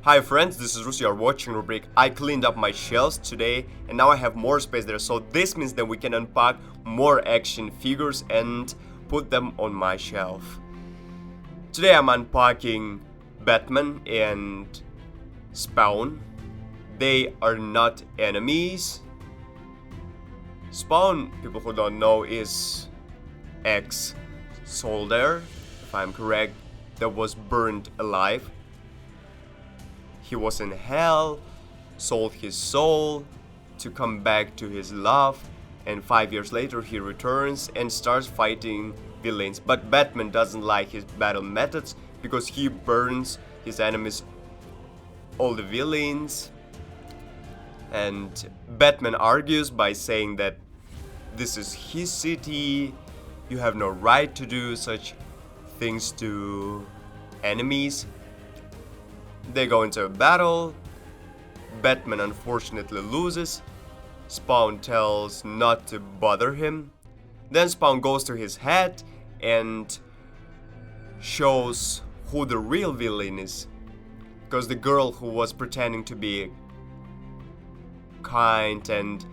Hi friends, this is Rus, you are watching RuBrick. I cleaned up my shelves today and now I have more space there, so this means that we can unpack more action figures and put them on my shelf. Today I'm unpacking Batman and Spawn. They are not enemies. Spawn, people who don't know, is ex-soldier, if I'm correct, that was burned alive. He was in hell, sold his soul to come back to his love, and 5 years later he returns and starts fighting villains. But Batman doesn't like his battle methods because he burns his enemies, all the villains. And Batman argues by saying that this is his city, you have no right to do such things to enemies. They go into a battle. Batman unfortunately loses. Spawn tells not to bother him. Then Spawn goes to his head and shows who the real villain is. Because the girl who was pretending to be kind and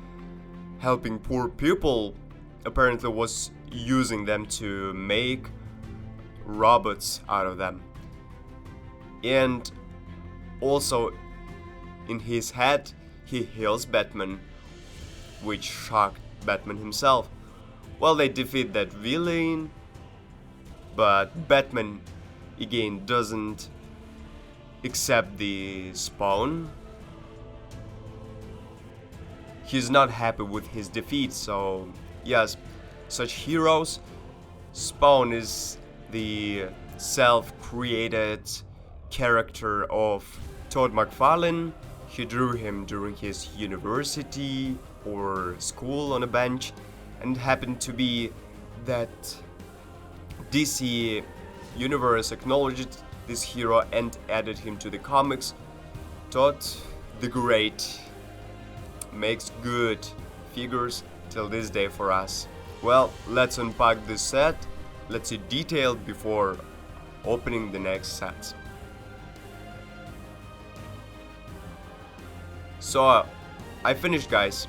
helping poor people apparently was using them to make robots out of them. And also, in his head, he heals Batman, which shocked Batman himself. Well, they defeat that villain, but Batman again doesn't accept the Spawn. He's not happy with his defeat, so yes, such heroes. Spawn is the self-created character of Todd McFarlane. He drew him during his university or school on a bench, and it happened to be that DC Universe acknowledged this hero and added him to the comics. Todd the Great makes good figures till this day for us. Well, let's unpack this set. Let's see detail before opening the next sets. So, I finished, guys.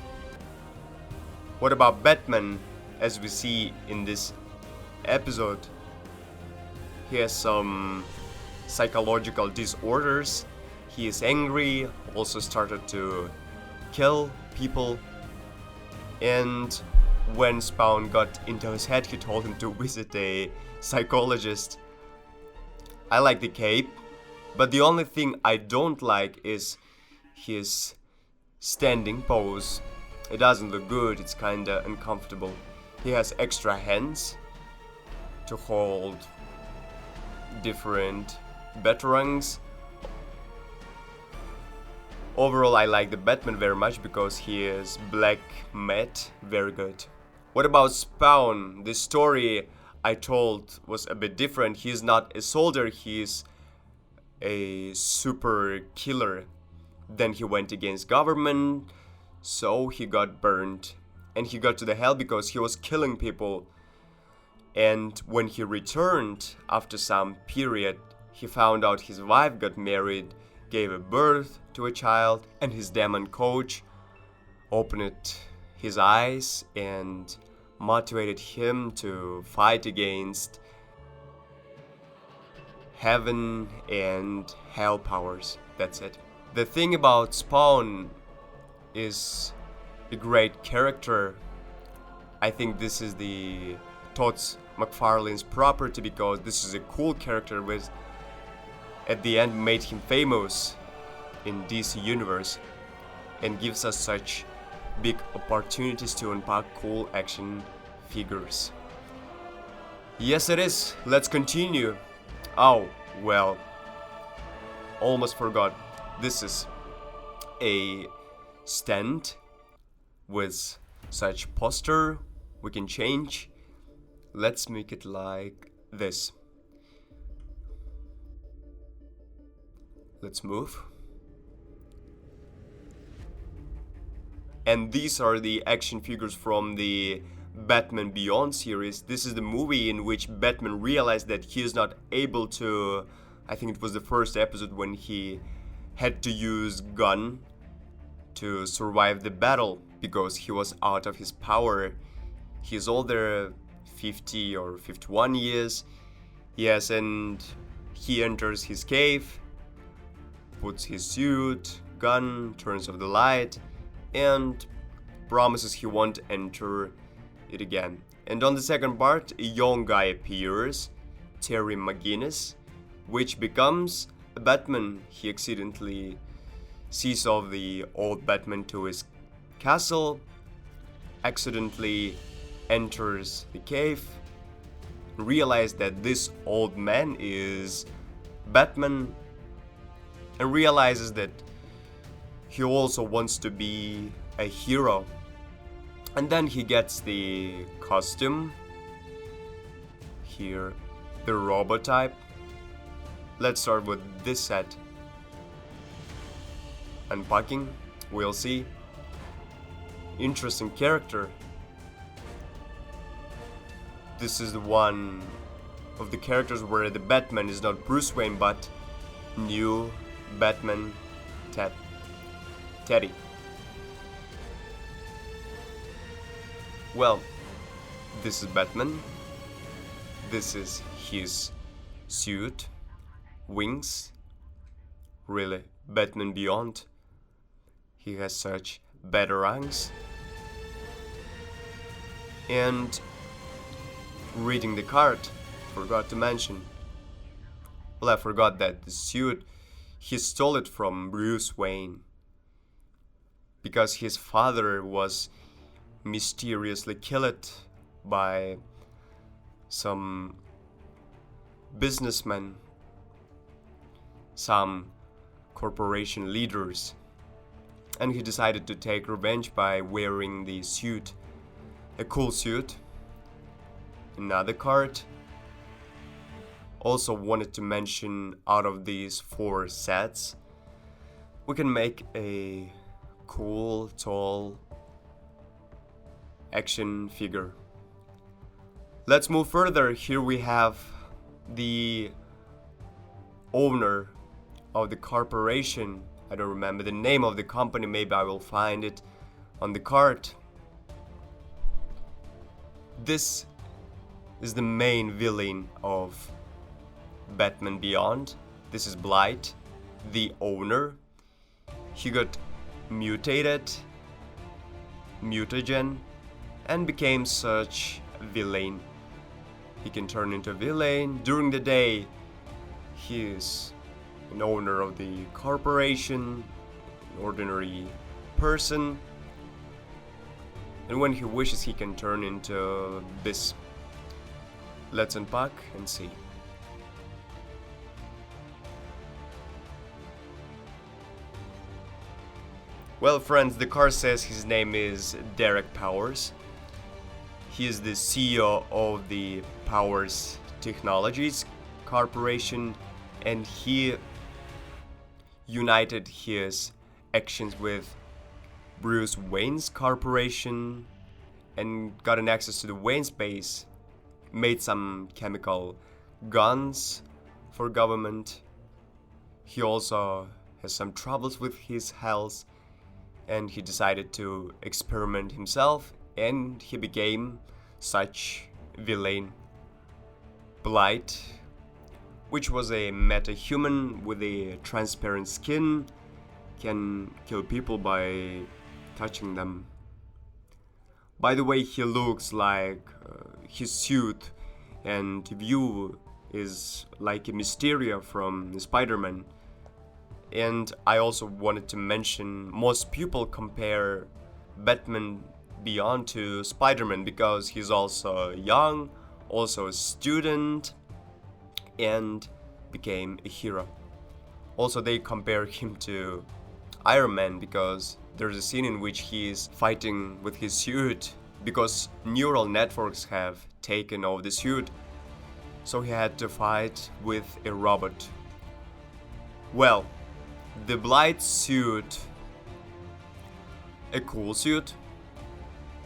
What about Batman? As we see in this episode, he has some psychological disorders. He is angry, also started to kill people, and when Spawn got into his head, he told him to visit a psychologist. I like the cape, but the only thing I don't like is his standing pose. It doesn't look good, it's kinda uncomfortable. He has extra hands to hold different batarangs. Overall, I like the Batman very much because he is black matte, very good. What about Spawn? The story I told was a bit different. He's not a soldier, he's a super killer. Then he went against government, so he got burned. And he got to the hell because he was killing people. And when he returned, after some period, he found out his wife got married, gave a birth to a child, and his demon coach opened his eyes and motivated him to fight against heaven and hell powers. That's it. The thing about Spawn is a great character. I think this is the Todd McFarlane's property because this is a cool character which at the end made him famous in DC Universe and gives us such big opportunities to unpack cool action figures. Yes, it is. Let's continue. Oh, well, almost forgot. This is a stand with such poster we can change. Let's make it like this. Let's move. And these are the action figures from the Batman Beyond series. This is the movie in which Batman realized that he is not able to, I think it was the first episode when he had to use gun to survive the battle because he was out of his power. He's older, 50 or 51 years. Yes, and he enters his cave, puts his suit, gun, turns off the light, and promises he won't enter it again. And on the second part, a young guy appears, Terry McGinnis, which becomes a Batman. He accidentally sees off the old Batman to his castle, accidentally enters the cave, realizes that this old man is Batman, and realizes that he also wants to be a hero. And then he gets the costume here, the Robotype. Let's start with this set. Unpacking, we'll see. Interesting character. This is the one of the characters where the Batman is not Bruce Wayne but new Batman Teddy. Well, this is Batman. This is his suit, wings. Really, Batman Beyond. He has such batarangs. And reading the card, forgot to mention. Well, I forgot that the suit, he stole it from Bruce Wayne because his father was mysteriously killed by some businessmen, some corporation leaders, and he decided to take revenge by wearing the suit, a cool suit. Another card. Also wanted to mention, out of these 4 sets, we can make a cool, tall action figure. Let's move further. Here we have the owner of the corporation. I don't remember the name of the company, maybe I will find it on the card. This is the main villain of Batman Beyond. This is Blight, the owner. He got mutated, mutagen, and became such a villain. He can turn into a villain. During the day, he is an owner of the corporation, an ordinary person. And when he wishes, he can turn into this. Let's unpack and see. Well, friends, the card says his name is Derek Powers. He is the CEO of the Powers Technologies Corporation, and he united his actions with Bruce Wayne's corporation and got an access to the Wayne space, made some chemical guns for government. He also has some troubles with his health, and he decided to experiment himself, and he became such villain. Blight, which was a meta-human with a transparent skin, can kill people by touching them. By the way, he looks like his suit and view is like a Mysterio from Spider-Man. And I also wanted to mention, most people compare Batman Beyond to Spider-Man because he's also young, also a student, and became a hero. Also, they compare him to Iron Man because there's a scene in which he is fighting with his suit because neural networks have taken over the suit, so he had to fight with a robot. Well, the Blight suit, a cool suit,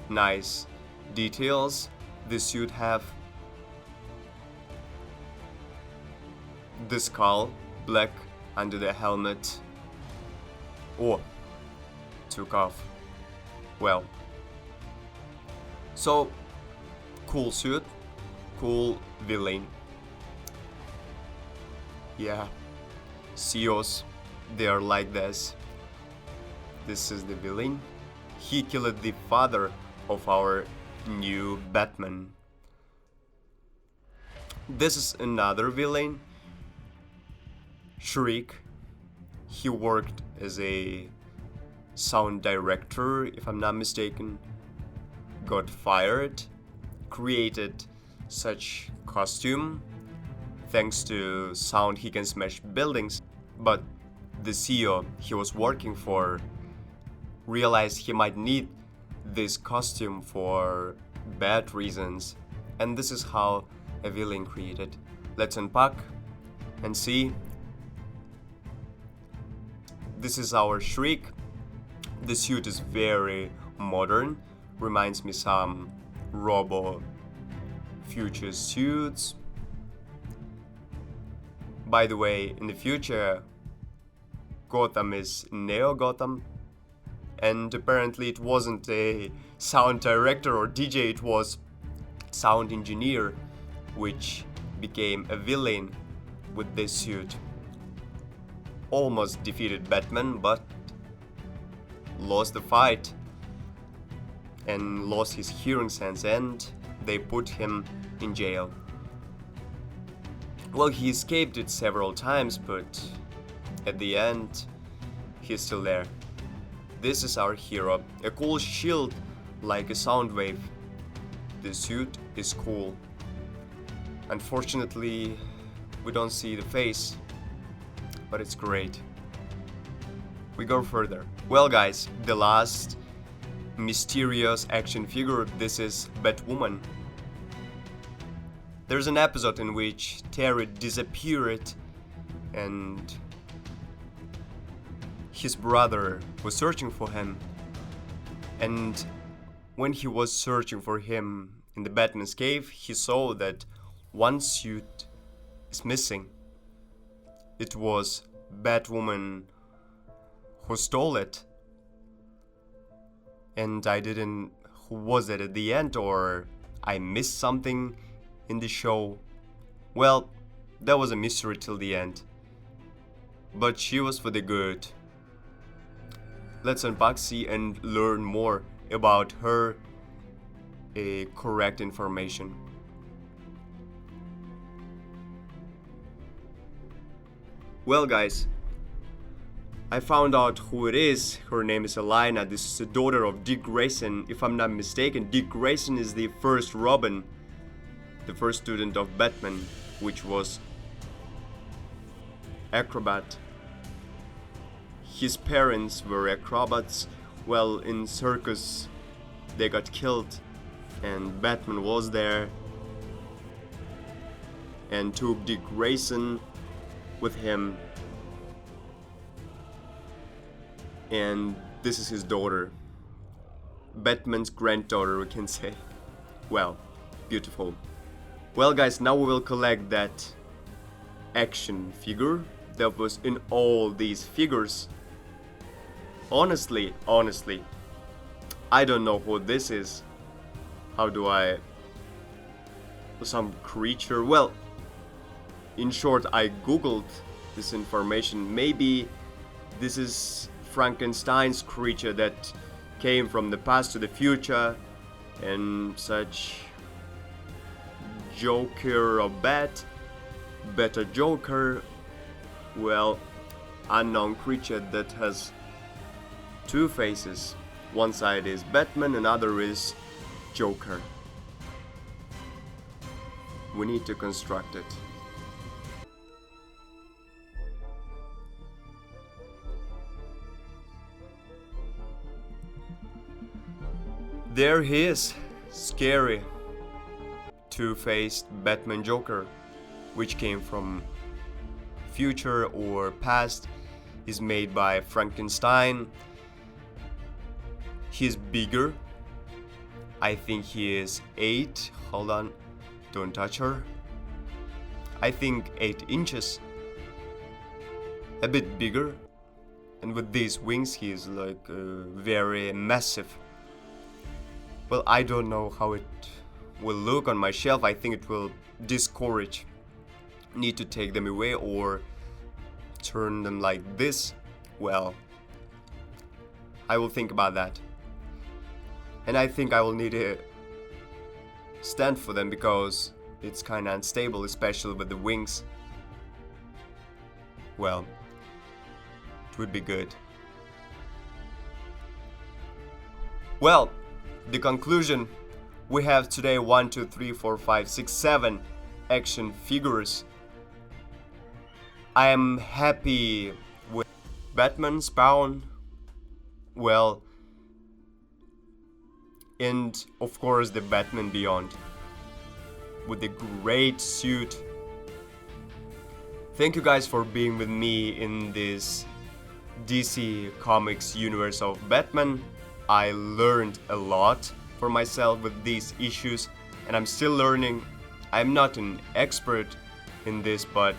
nice details. The suit have the skull, black under the helmet, or took off. Well, so cool suit, cool villain. Yeah, CEOs, they are like this. This is the villain. He killed the father of our new Batman. This is another villain, Shriek. He worked as a sound director, if I'm not mistaken, got fired, created such costume. Thanks to sound he can smash buildings, but the CEO he was working for realized he might need this costume for bad reasons, and this is how a villain created. Let's unpack and see. This is our Shriek. The suit is very modern, reminds me some Robo future suits. By the way, in the future, Gotham is Neo Gotham, and apparently it wasn't a sound director or DJ, it was sound engineer, which became a villain with this suit. Almost defeated Batman, but lost the fight and lost his hearing sense, and they put him in jail. Well, he escaped it several times, but at the end, he's still there. This is our hero, a cool shield like a sound wave. The suit is cool. Unfortunately, we don't see the face, but it's great. We go further. Well guys, the last mysterious action figure, this is Batwoman. There's an episode in which Terry disappeared and his brother was searching for him. And when he was searching for him in the Batman's cave, he saw that one suit is missing. It was Batwoman who stole it. And I didn't... Who was it at the end, or I missed something in the show? Well, that was a mystery till the end. But she was for the good. Let's unbox, see, and learn more about her correct information. Well guys, I found out who it is. Her name is Elena. This is the daughter of Dick Grayson. If I'm not mistaken, Dick Grayson is the first Robin, the first student of Batman, which was acrobat. His parents were acrobats. Well, in circus they got killed and Batman was there and took Dick Grayson with him, and this is his daughter, Batman's granddaughter, we can say. Well, beautiful. Well guys, now we will collect that action figure that was in all these figures. Honestly, I don't know who this is. How do I... Some creature? Well, in short, I googled this information. Maybe this is Frankenstein's creature that came from the past to the future and such. Joker or Better Joker. Well, unknown creature that has two faces. One side is Batman, another is Joker. We need to construct it. There he is, scary, two-faced Batman Joker, which came from future or past, is made by Frankenstein. He's bigger. I think he is 8, hold on, don't touch her. I think 8 inches, a bit bigger. And with these wings, he is like very massive. Well, I don't know how it will look on my shelf. I think it will discourage. Need to take them away or turn them like this. Well, I will think about that. And I think I will need a stand for them because it's kinda unstable, especially with the wings. Well, it would be good. Well, the conclusion, we have today 1, 2, 3, 4, 5, 6, 7 action figures. I am happy with Batman Spawn, well, and of course the Batman Beyond with the great suit. Thank you guys for being with me in this DC Comics universe of Batman. I learned a lot for myself with these issues, and I'm still learning. I'm not an expert in this, but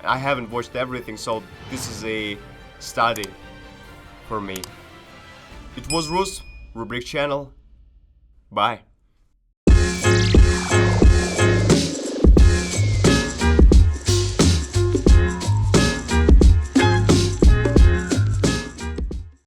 I haven't watched everything, so this is a study for me. It was RuBrick channel. Bye.